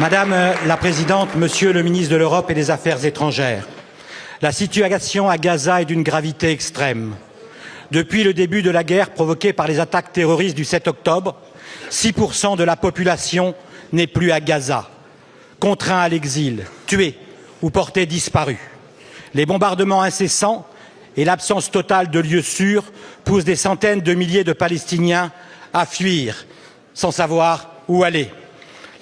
Madame la Présidente, Monsieur le ministre de l'Europe et des Affaires étrangères, la situation à Gaza est d'une gravité extrême. Depuis le début de la guerre provoquée par les attaques terroristes du 7 octobre, 6% de la population n'est plus à Gaza, contraints à l'exil, tués ou portés disparus. Les bombardements incessants et l'absence totale de lieux sûrs poussent des centaines de milliers de Palestiniens à fuir sans savoir où aller.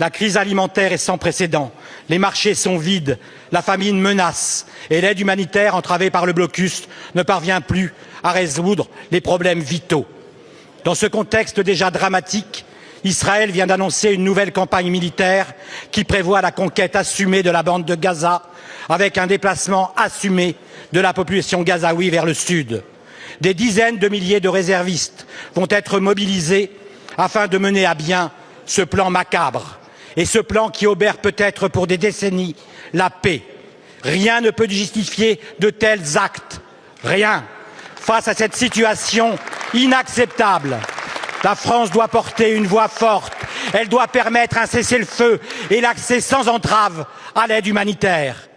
La crise alimentaire est sans précédent, les marchés sont vides, la famine menace et l'aide humanitaire entravée par le blocus ne parvient plus à résoudre les problèmes vitaux. Dans ce contexte déjà dramatique, Israël vient d'annoncer une nouvelle campagne militaire qui prévoit la conquête assumée de la bande de Gaza avec un déplacement assumé de la population gazaoui vers le sud. Des dizaines de milliers de réservistes vont être mobilisés afin de mener à bien ce plan macabre. Et ce plan qui obère peut-être pour des décennies la paix. Rien ne peut justifier de tels actes. Rien. Face à cette situation inacceptable, la France doit porter une voix forte. Elle doit permettre un cessez-le-feu et l'accès sans entrave à l'aide humanitaire.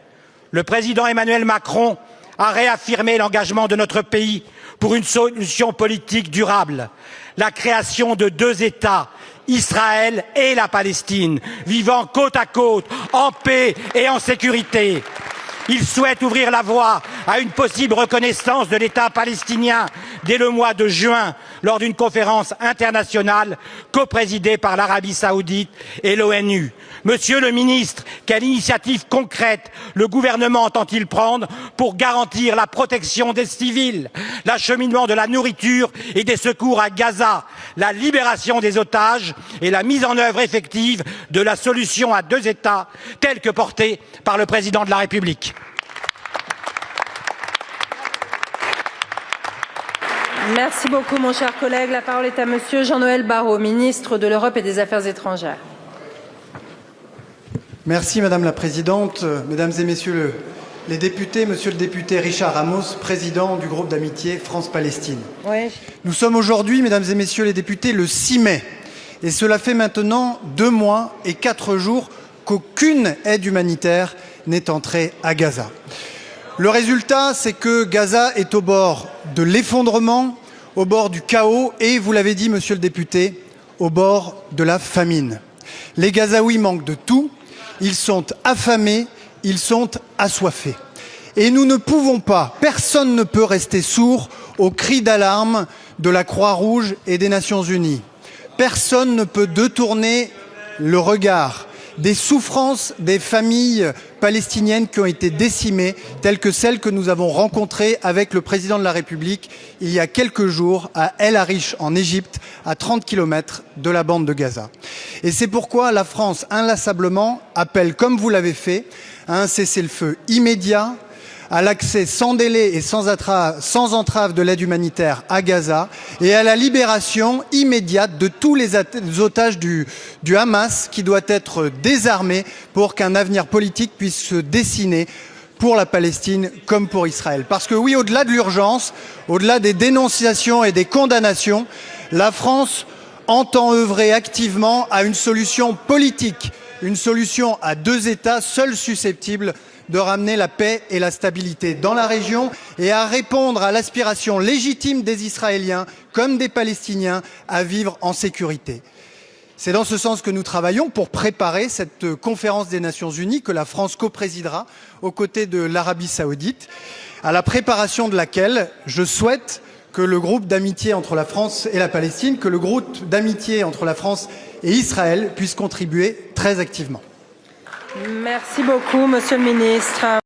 Le président Emmanuel Macron a réaffirmé l'engagement de notre pays pour une solution politique durable. La création de 2 États, Israël et la Palestine, vivant côte à côte, en paix et en sécurité. Il souhaite ouvrir la voie à une possible reconnaissance de l'État palestinien dès le mois de juin, lors d'une conférence internationale coprésidée par l'Arabie saoudite et l'ONU. Monsieur le ministre, quelle initiative concrète le gouvernement entend-il prendre pour garantir la protection des civils, l'acheminement de la nourriture et des secours à Gaza, la libération des otages et la mise en œuvre effective de la solution à 2 États telle que portée par le président de la République? Merci beaucoup, mon cher collègue. La parole est à monsieur Jean-Noël Barrot, ministre de l'Europe et des Affaires étrangères. Merci Madame la Présidente, Mesdames et Messieurs les députés, Monsieur le député Richard Ramos, président du groupe d'amitié France-Palestine. Oui. Nous sommes aujourd'hui, Mesdames et Messieurs les députés, le 6 mai. Et cela fait maintenant 2 mois et 4 jours qu'aucune aide humanitaire n'est entrée à Gaza. Le résultat, c'est que Gaza est au bord de l'effondrement, au bord du chaos et, vous l'avez dit, Monsieur le député, au bord de la famine. Les Gazaouis manquent de tout, ils sont affamés, ils sont assoiffés. Et nous ne pouvons pas, personne ne peut rester sourd aux cris d'alarme de la Croix-Rouge et des Nations Unies. Personne ne peut détourner le regard des souffrances des familles palestiniennes qui ont été décimées, telles que celles que nous avons rencontrées avec le président de la République il y a quelques jours à El Arish en Égypte, à 30 km de la bande de Gaza. Et c'est pourquoi la France inlassablement appelle, comme vous l'avez fait, à un cessez-le-feu immédiat, à l'accès sans délai et sans entrave de l'aide humanitaire à Gaza et à la libération immédiate de tous les otages du Hamas qui doit être désarmé pour qu'un avenir politique puisse se dessiner pour la Palestine comme pour Israël. Parce que oui, au-delà de l'urgence, au-delà des dénonciations et des condamnations, la France entend œuvrer activement à une solution politique, une solution à 2 États seuls susceptibles de ramener la paix et la stabilité dans la région et à répondre à l'aspiration légitime des Israéliens comme des Palestiniens à vivre en sécurité. C'est dans ce sens que nous travaillons pour préparer cette conférence des Nations Unies que la France coprésidera aux côtés de l'Arabie saoudite, à la préparation de laquelle je souhaite que le groupe d'amitié entre la France et la Palestine, que le groupe d'amitié entre la France et Israël puisse contribuer très activement. Merci beaucoup, monsieur le ministre.